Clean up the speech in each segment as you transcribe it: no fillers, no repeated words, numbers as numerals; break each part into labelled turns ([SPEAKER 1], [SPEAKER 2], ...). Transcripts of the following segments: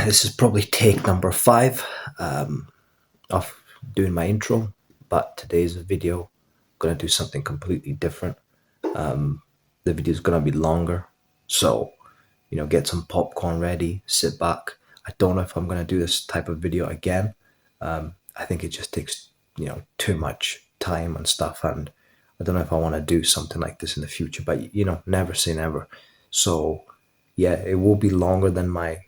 [SPEAKER 1] This is probably take number 5 of doing my intro, but today's video, I'm gonna do something completely different. The video is gonna be longer, so get some popcorn ready, sit back. I don't know if I'm gonna do this type of video again. I think it just takes too much time and stuff, and I don't know if I want to do something like this in the future, but never say never. So yeah, it will be longer than my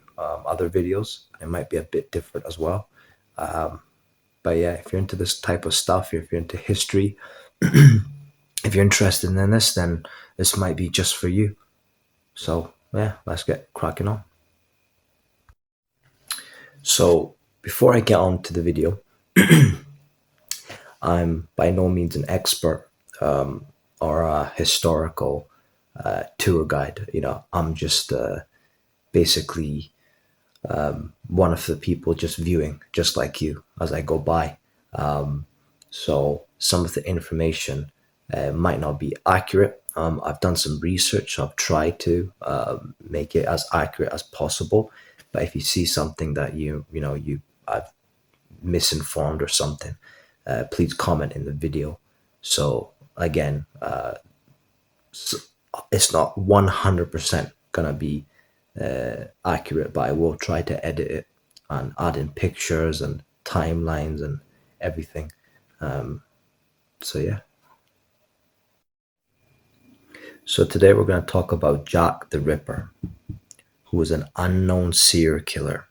[SPEAKER 1] other videos. It might be a bit different as well. But yeah, if you're into this type of stuff, if you're into history, if you're interested in this, then this might be just for you. So yeah, let's get cracking on. So before I get on to the video, I'm by no means an expert or a historical tour guide. I'm just basically one of the people just viewing, just like you, as I go by. So some of the information might not be accurate. I've done some research, so I've tried to make it as accurate as possible. But if you see something that I've misinformed or something, please comment in the video. So again, it's not 100% gonna be accurate, but I will try to edit it and add in pictures and timelines and everything. So yeah. So today we're going to talk about Jack the Ripper, who was an unknown serial killer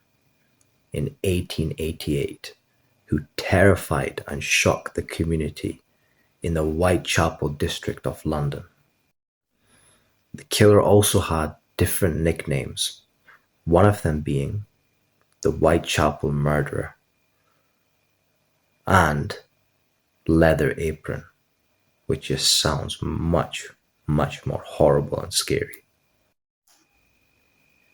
[SPEAKER 1] in 1888 who terrified and shocked the community in the Whitechapel district of London. The killer also had different nicknames, one of them being the Whitechapel Murderer and Leather Apron, which just sounds much more horrible and scary.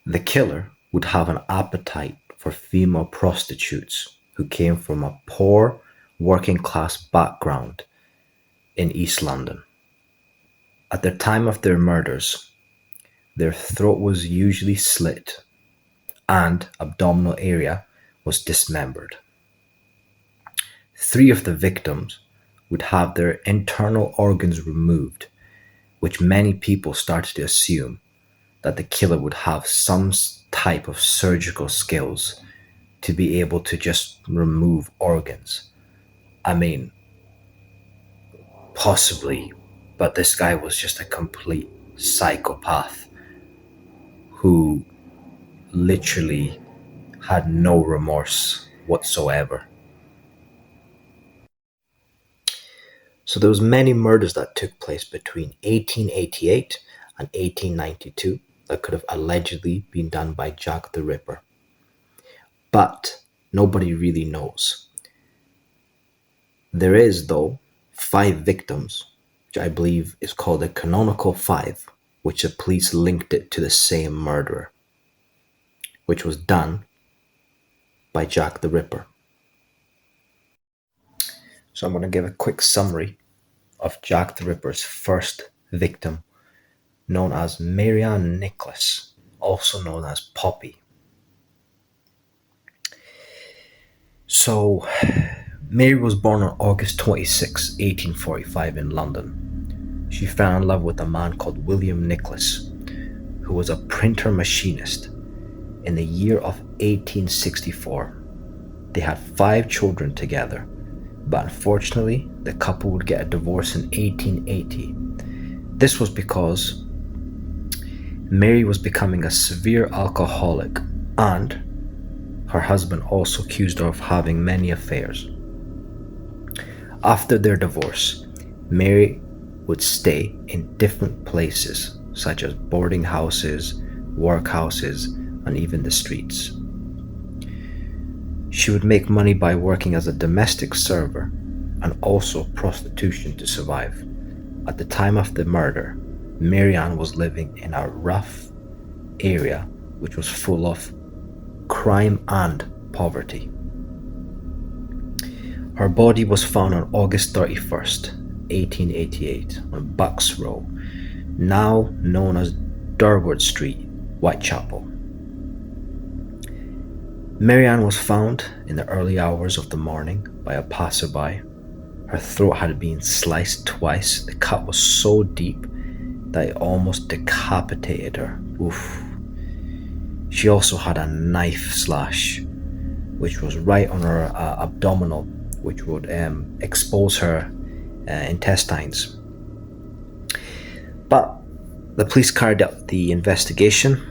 [SPEAKER 1] The killer would have an appetite for female prostitutes who came from a poor working class background in East London. At the time of their murders, their throat was usually slit and abdominal area was dismembered. 3 of the victims would have their internal organs removed, which many people started to assume that the killer would have some type of surgical skills to be able to just remove organs. I mean, possibly, but this guy was just a complete psychopath who literally had no remorse whatsoever. So there was many murders that took place between 1888 and 1892 that could have allegedly been done by Jack the Ripper. But nobody really knows. There is, though, 5 victims, which I believe is called the Canonical 5, which the police linked it to the same murderer, which was done by Jack the Ripper. So I'm going to give a quick summary of Jack the Ripper's first victim, known as Marianne Nichols, also known as Poppy. So, Mary was born on August 26, 1845 in London. She fell in love with a man called William Nichols, who was a printer machinist. In the year of 1864, they had 5 children together, but unfortunately, the couple would get a divorce in 1880. This was because Mary was becoming a severe alcoholic, and her husband also accused her of having many affairs. After their divorce, Mary would stay in different places, such as boarding houses, workhouses, and even the streets. She would make money by working as a domestic server and also prostitution to survive. At the time of the murder, Marianne was living in a rough area which was full of crime and poverty. Her body was found on August 31st, 1888 on Bucks Row, now known as Durward Street, Whitechapel. Marianne was found in the early hours of the morning by a passerby. Her throat had been sliced twice. The cut was so deep that it almost decapitated her. Oof. She also had a knife slash, which was right on her abdominal, which would expose her intestines. But the police carried out the investigation,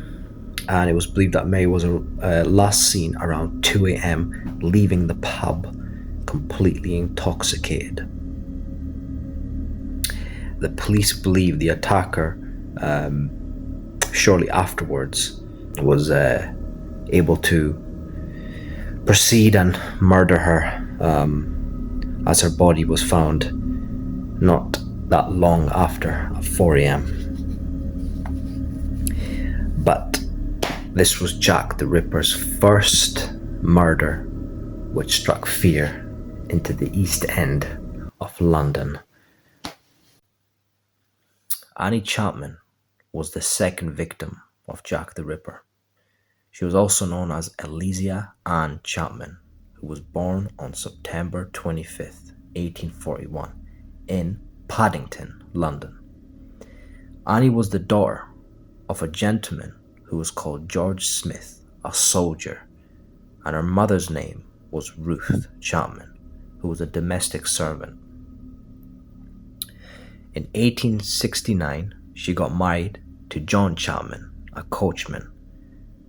[SPEAKER 1] and it was believed that Mary was last seen around 2 a.m. leaving the pub completely intoxicated. The police believe the attacker shortly afterwards was able to proceed and murder her, as her body was found not that long after at 4 a.m. But this was Jack the Ripper's first murder, which struck fear into the East End of London. Annie Chapman was the second victim of Jack the Ripper. She was also known as Elysia Ann Chapman, who was born on September 25th, 1841, in Paddington, London. Annie was the daughter of a gentleman who was called George Smith, a soldier, and her mother's name was Ruth Chapman, who was a domestic servant. In 1869, she got married to John Chapman, a coachman.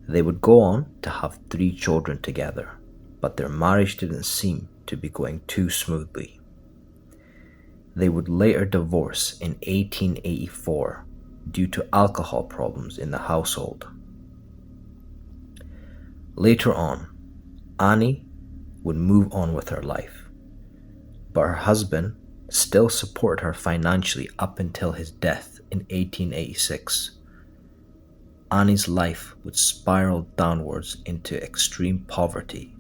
[SPEAKER 1] They would go on to have 3 children together, but their marriage didn't seem to be going too smoothly. They would later divorce in 1884 due to alcohol problems in the household. Later on, Annie would move on with her life, but her husband still supported her financially up until his death in 1886. Annie's life would spiral downwards into extreme poverty.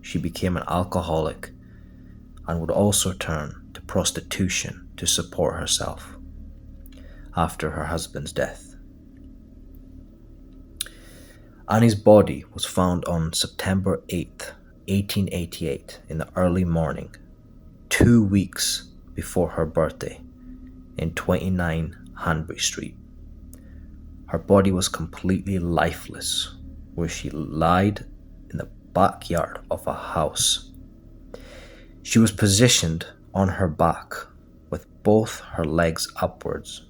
[SPEAKER 1] She became an alcoholic and would also turn to prostitution to support herself after her husband's death. Annie's body was found on September 8th, 1888 in the early morning, 2 weeks before her birthday, in 29 Hanbury Street. Her body was completely lifeless, where she lied in the backyard of a house. She was positioned on her back with both her legs upwards.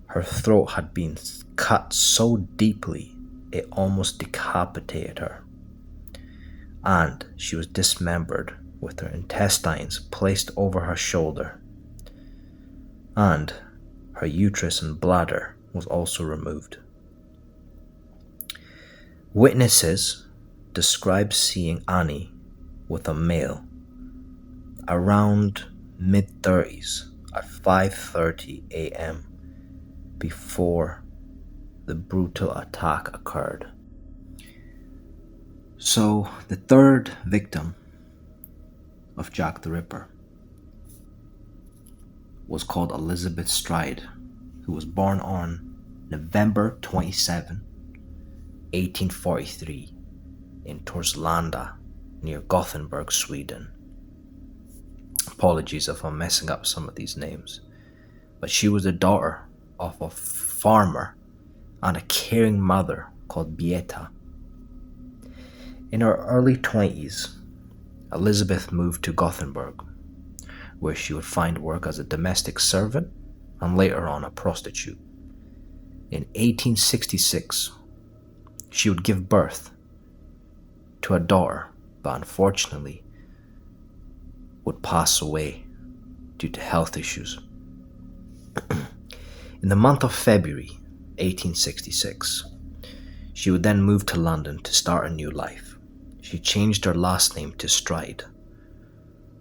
[SPEAKER 1] Her throat had been cut so deeply it almost decapitated her, and she was dismembered with her intestines placed over her shoulder, and her uterus and bladder was also removed. Witnesses described seeing Annie with a male around mid-30s at 5:30 a.m. before the brutal attack occurred. So the third victim of Jack the Ripper was called Elizabeth Stride, who was born on November 27, 1843 in Torslanda near Gothenburg, Sweden. Apologies if I'm messing up some of these names. But she was the daughter of a farmer and a caring mother called Beata. In her early 20s, Elizabeth moved to Gothenburg, where she would find work as a domestic servant and later on a prostitute. In 1866, she would give birth to a daughter, but unfortunately would pass away due to health issues. In the month of February 1866, she would then move to London to start a new life. She changed her last name to Stride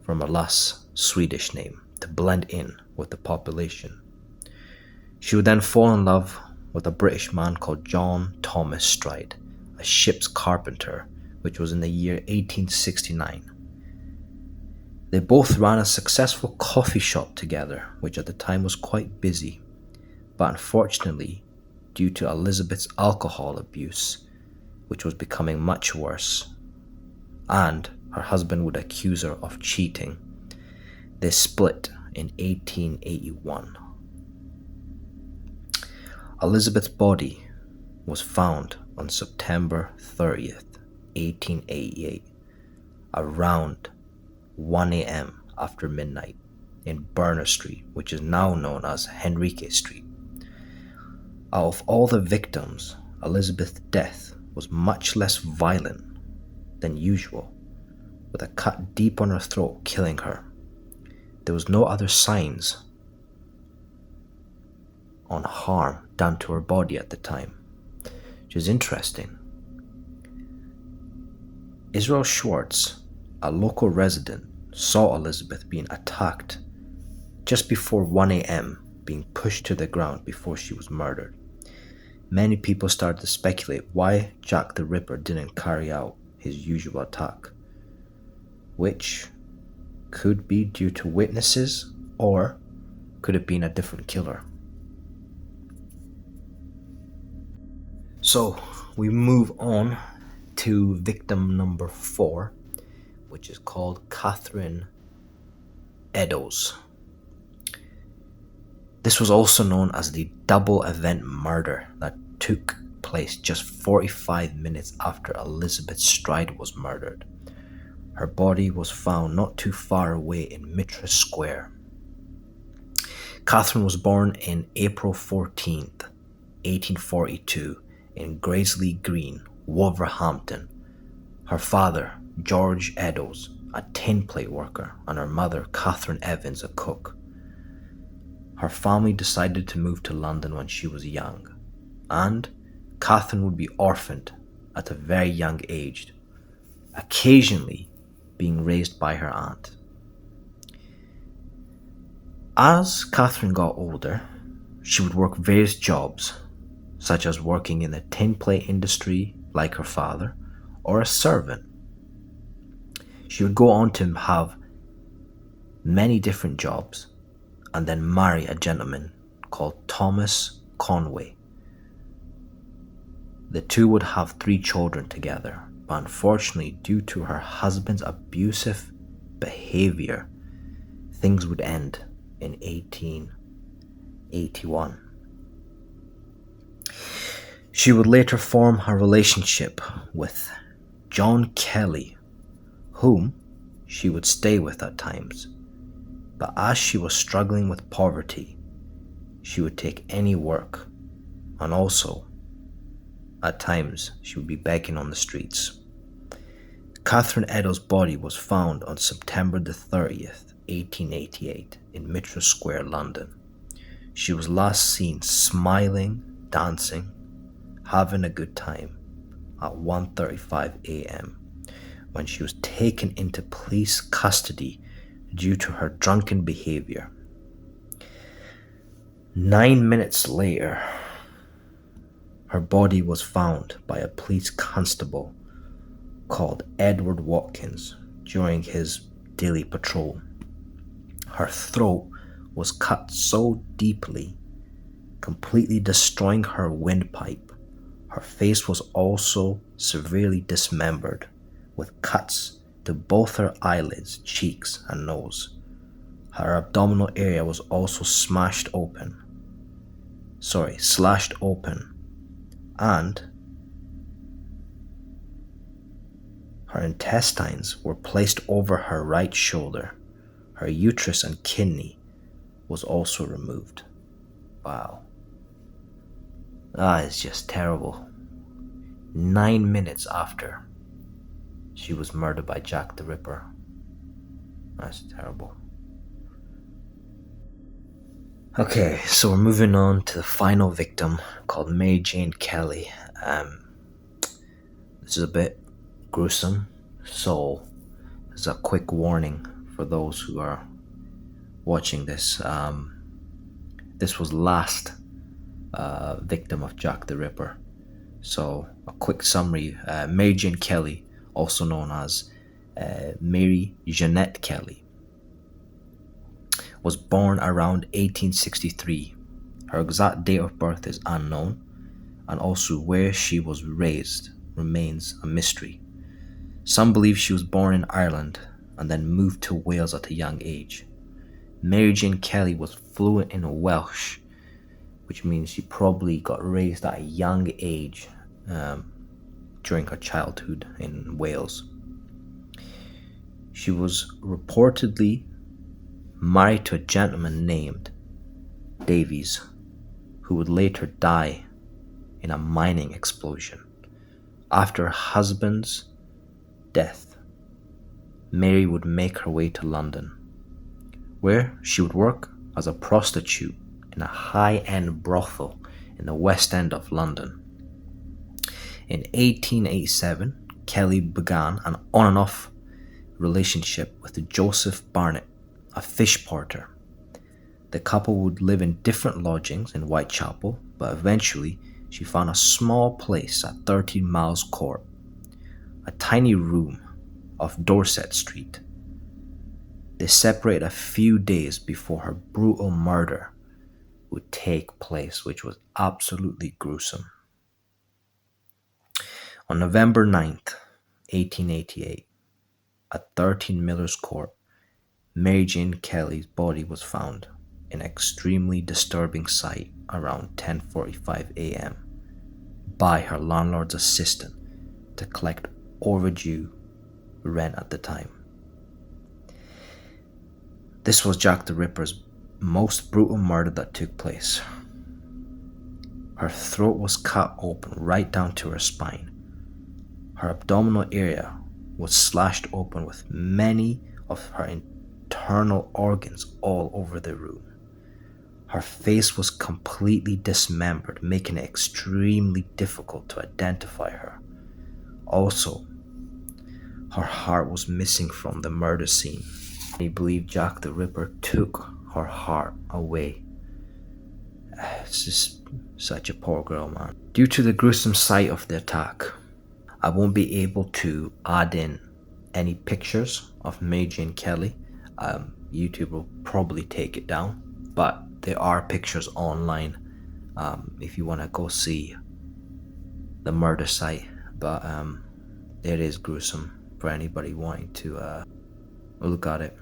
[SPEAKER 1] from her last Swedish name to blend in with the population. She would then fall in love with a British man called John Thomas Stride, a ship's carpenter, which was in the year 1869. They both ran a successful coffee shop together, which at the time was quite busy, but unfortunately, due to Elizabeth's alcohol abuse, which was becoming much worse, and her husband would accuse her of cheating. They split in 1881. Elizabeth's body was found on September 30th, 1888, around 1 a.m. after midnight in Berner Street, which is now known as Henrique Street. Out of all the victims, Elizabeth's death was much less violent than usual, with a cut deep on her throat killing her. There was no other signs on harm done to her body at the time, which is interesting. Israel Schwartz, a local resident, saw Elizabeth being attacked just before 1 a.m., being pushed to the ground before she was murdered. Many people started to speculate why Jack the Ripper didn't carry out his usual attack, which could be due to witnesses, or could have been a different killer. So we move on to victim number 4, which is called Catherine Eddowes. This was also known as the double event murder that took place just 45 minutes after Elizabeth Stride was murdered. Her body was found not too far away in Mitra Square. Catherine was born in April 14th, 1842 in Graiseley Green, Wolverhampton. Her father, George Eddowes, a tin plate worker, and her mother, Catherine Evans, a cook. Her family decided to move to London when she was young, and Catherine would be orphaned at a very young age, occasionally being raised by her aunt. As Catherine got older, she would work various jobs, such as working in the tin plate industry like her father, or a servant. She would go on to have many different jobs and then marry a gentleman called Thomas Conway. The two would have 3 children together, but unfortunately, due to her husband's abusive behavior, things would end in 1881. She would later form a relationship with John Kelly, whom she would stay with at times. But as she was struggling with poverty, she would take any work, and also, at times, she would be begging on the streets. Catherine Eddowes' body was found on September the 30th, 1888, in Mitra Square, London. She was last seen smiling, dancing, having a good time at 1:35 a.m. when she was taken into police custody due to her drunken behavior. 9 minutes later, her body was found by a police constable called Edward Watkins during his daily patrol. Her throat was cut so deeply, completely destroying her windpipe. Her face was also severely dismembered, with cuts to both her eyelids, cheeks, and nose. Her abdominal area was also slashed open, and her intestines were placed over her right shoulder. Her uterus and kidney was also removed. Wow. That is just terrible. 9 minutes after she was murdered by Jack the Ripper. That's terrible. Okay, so we're moving on to the final victim, called Mary Jane Kelly. This is a bit gruesome, so there's a quick warning for those who are watching this. This was last victim of Jack the Ripper. So a quick summary: Mary Jane Kelly, also known as Mary Jeanette Kelly, was born around 1863. Her exact date of birth is unknown, and also where she was raised remains a mystery. Some believe she was born in Ireland and then moved to Wales at a young age. Mary Jane Kelly was fluent in Welsh, which means she probably got raised at a young age during her childhood in Wales. She was reportedly married to a gentleman named Davies, who would later die in a mining explosion. After her husband's death, Mary would make her way to London, where she would work as a prostitute in a high-end brothel in the West End of London. In 1887, Kelly began an on and off relationship with Joseph Barnett, a fish porter. The couple would live in different lodgings in Whitechapel, but eventually she found a small place at 13 Miles Court, a tiny room off Dorset Street. They separated a few days before her brutal murder would take place, which was absolutely gruesome. On November 9th, 1888, at 13 Miller's Court, Mary Jane Kelly's body was found, an extremely disturbing sight, around 10:45 a.m. by her landlord's assistant to collect overdue rent at the time. This was Jack the Ripper's most brutal murder that took place. Her throat was cut open right down to her spine. Her abdominal area was slashed open with many of her internal organs all over the room. Her face was completely dismembered, making it extremely difficult to identify her. Also, her heart was missing from the murder scene. They believe Jack the Ripper took her heart away. It's just such a poor girl, man. Due to the gruesome sight of the attack, I won't be able to add in any pictures of Mary Jane Kelly. YouTube will probably take it down, but there are pictures online if you want to go see the murder site. But it is gruesome for anybody wanting to look at it.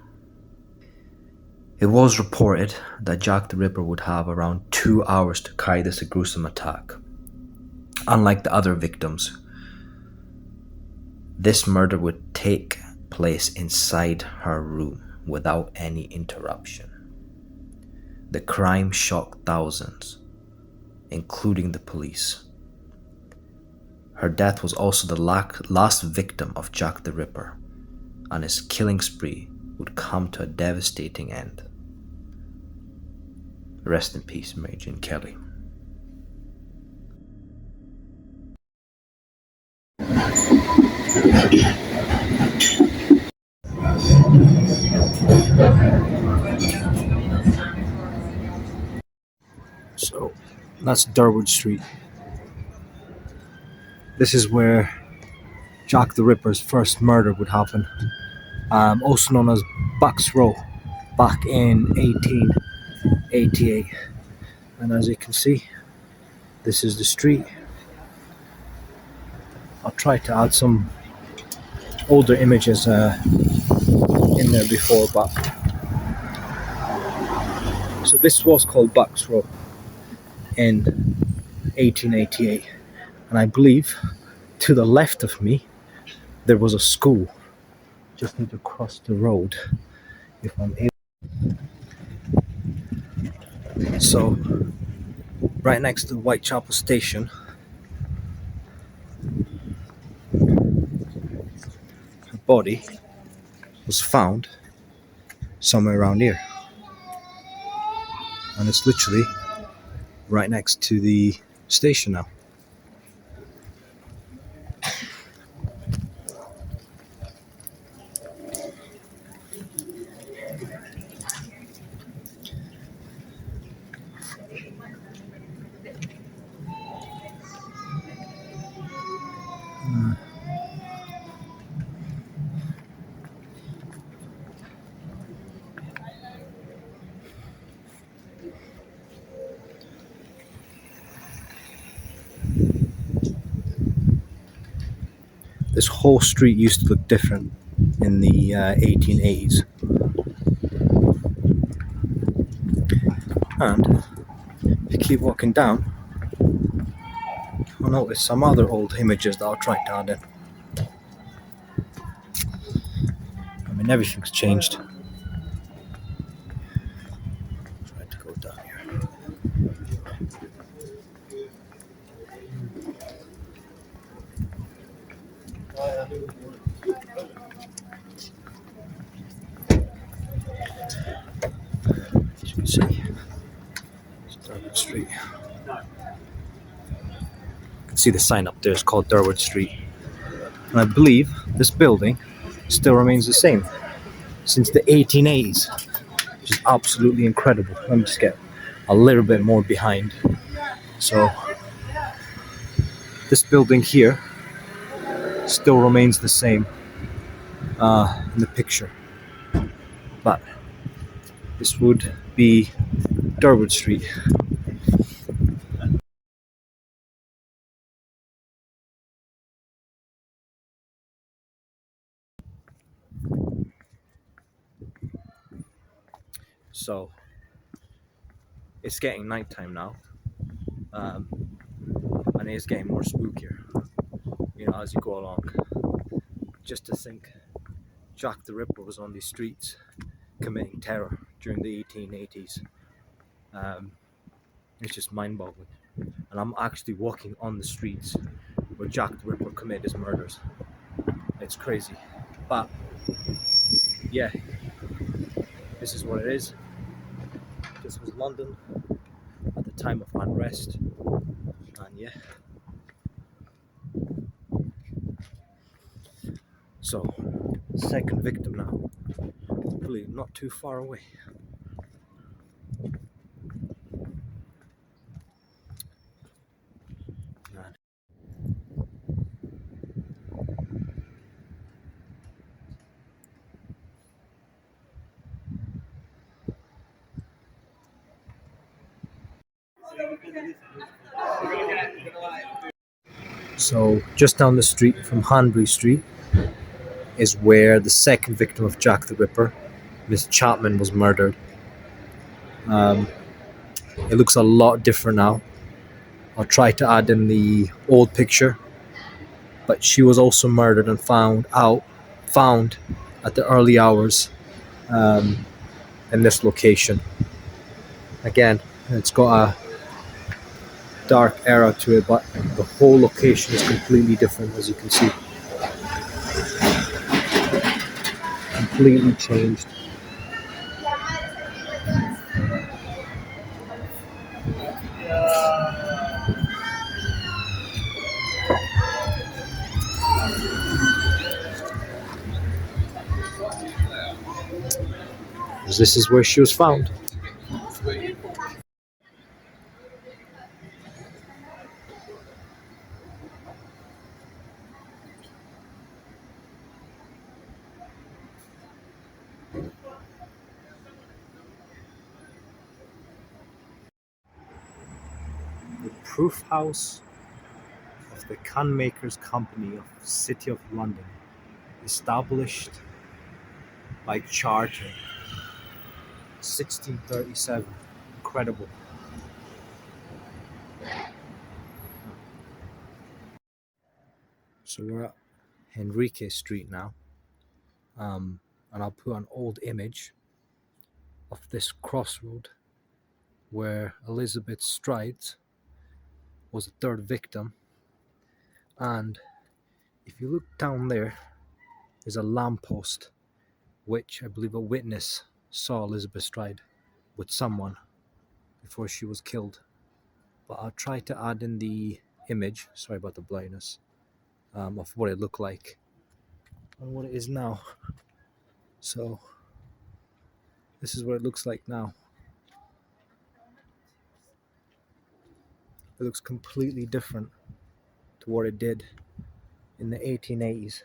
[SPEAKER 1] It was reported that Jack the Ripper would have around 2 hours to carry this gruesome attack. Unlike the other victims, this murder would take place inside her room without any interruption. The crime shocked thousands, including the police. Her death was also the last victim of Jack the Ripper, and his killing spree would come to a devastating end. Rest in peace, Mary Jane Kelly. So that's Durwood Street. This is where Jack the Ripper's first murder would happen, also known as Bucks Row, back in 1888. And as you can see, this is the street. I'll try to add some older images in there before, but so this was called Bucks Row in 1888, and I believe to the left of me there was a school. Just need to cross the road if I'm able. So right next to Whitechapel Station, her body was found somewhere around here, and it's literally right next to the station now.
[SPEAKER 2] this whole street used to look different in the 1880s. And if you keep walking down, you'll notice some other old images that I'll try to add in. I mean, everything's changed. Try to go down here. As you can see, it's Durwood Street. You can see the sign up there, it's called Durwood Street. And I believe this building still remains the same since the 1880s, which is absolutely incredible. Let me just get a little bit more behind. So this building here still remains the same in the picture, but this would be Durwood Street. So it's getting nighttime now, and it's getting more spookier, you know, as you go along. Just to think Jack the Ripper was on these streets committing terror during the 1880s. It's just mind-boggling. And I'm actually walking on the streets where Jack the Ripper committed his murders. It's crazy. But yeah, this is what it is. This was London at the time of unrest. And yeah. So, second victim now. Hopefully not too far away. So just down the street from Hanbury Street is where the second victim of Jack the Ripper, Miss Chapman, was murdered. It looks a lot different now. I'll try to add in the old picture, but she was also murdered and found at the early hours in this location. Again, it's got a dark era to it, but the whole location is completely different, as you can see. Completely changed. This is where she was found. The proof house of the Canmakers Company of the City of London, established by charter 1637. Incredible. So we're at Henrique Street now, and I'll put an old image of this crossroad where Elizabeth Stride was the third victim. And if you look down there, there's a lamppost, which I believe a witness saw Elizabeth Stride with someone before she was killed. But I'll try to add in the image, sorry about the blindness, of what it looked like and what it is now. So this is what it looks like now. It looks completely different to what it did in the 1880s.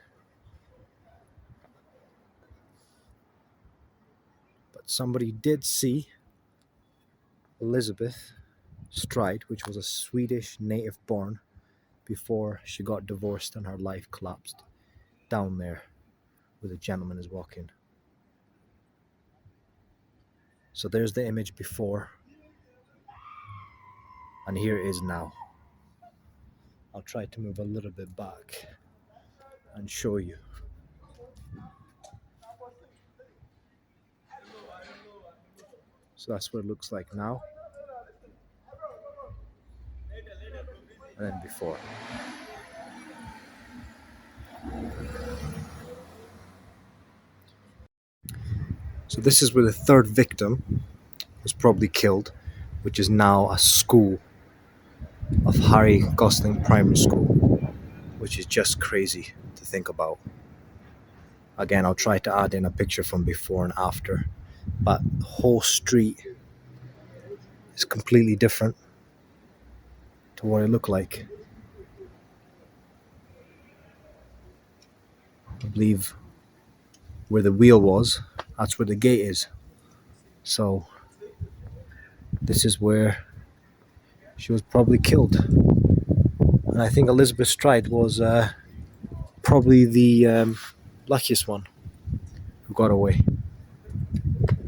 [SPEAKER 2] But somebody did see Elizabeth Stride, which was a Swedish native born, before she got divorced and her life collapsed. down there where the gentleman is walking. So there's the image before, and here it is now. I'll try to move a little bit back and show you. So that's what it looks like now, and then before. So this is where the third victim was probably killed, which is now a school of Harry Gosling Primary School, which is just crazy to think about. Again, I'll try to add in a picture from before and after, but the whole street is completely different to what it looked like. I believe where the wheel was, that's where the gate is. So this is where she was probably killed. And I think Elizabeth Stride was probably the luckiest one who got away.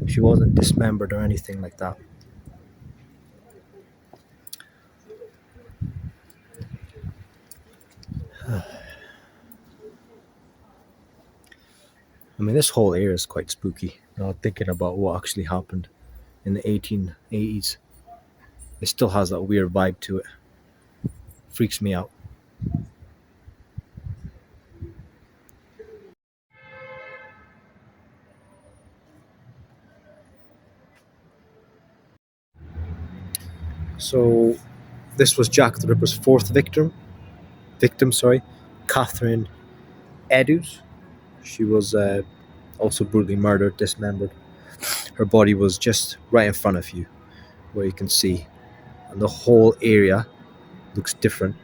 [SPEAKER 2] She wasn't dismembered or anything like that. I mean, this whole area is quite spooky. Thinking about what actually happened in the 1880s. It still has that weird vibe to it. Freaks me out. So this was Jack the Ripper's fourth victim, Catherine Eddowes. She was also brutally murdered, dismembered. Her body was just right in front of you, where you can see, and the whole area looks different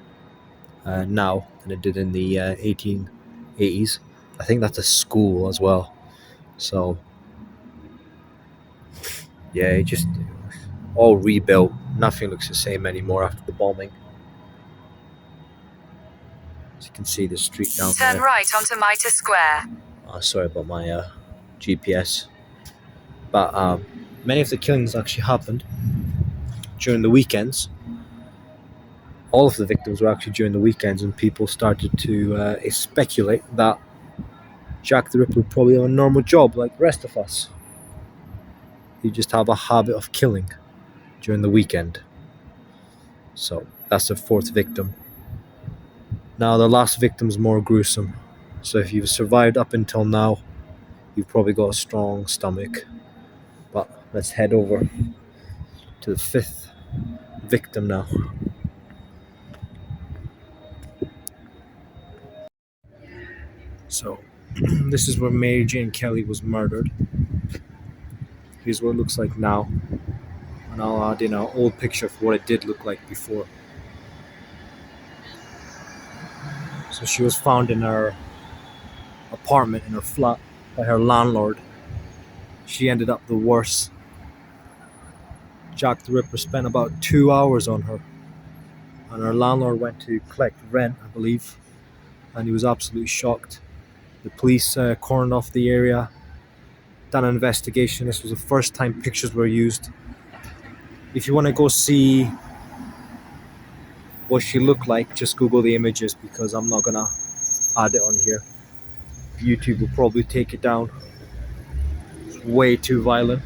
[SPEAKER 2] now than it did in the 1880s. I think that's a school as well. So yeah, it just all rebuilt. Nothing looks the same anymore after the bombing. As you can see, the street down there.
[SPEAKER 3] Turn right onto Mitre Square.
[SPEAKER 2] Sorry about my GPS. But many of the killings actually happened during the weekends. All of the victims were actually during the weekends, and people started to speculate that Jack the Ripper would probably have a normal job like the rest of us. He'd just have a habit of killing during the weekend. So that's the fourth victim. Now the last victim's more gruesome. So if you've survived up until now, you've probably got a strong stomach. But let's head over to the fifth victim now. So this is where Mary Jane Kelly was murdered. Here's what it looks like now. And I'll add in an old picture of what it did look like before. So she was found in her apartment, in her flat, by her landlord. She ended up the worst. Jack the Ripper spent about 2 hours on her. And her landlord went to collect rent, I believe. And he was absolutely shocked. The police cordoned off the area, done an investigation. This was the first time pictures were used. If you want to go see what she looked like, just Google the images, because I'm not gonna add it on here. YouTube will probably take it down. It's way too violent.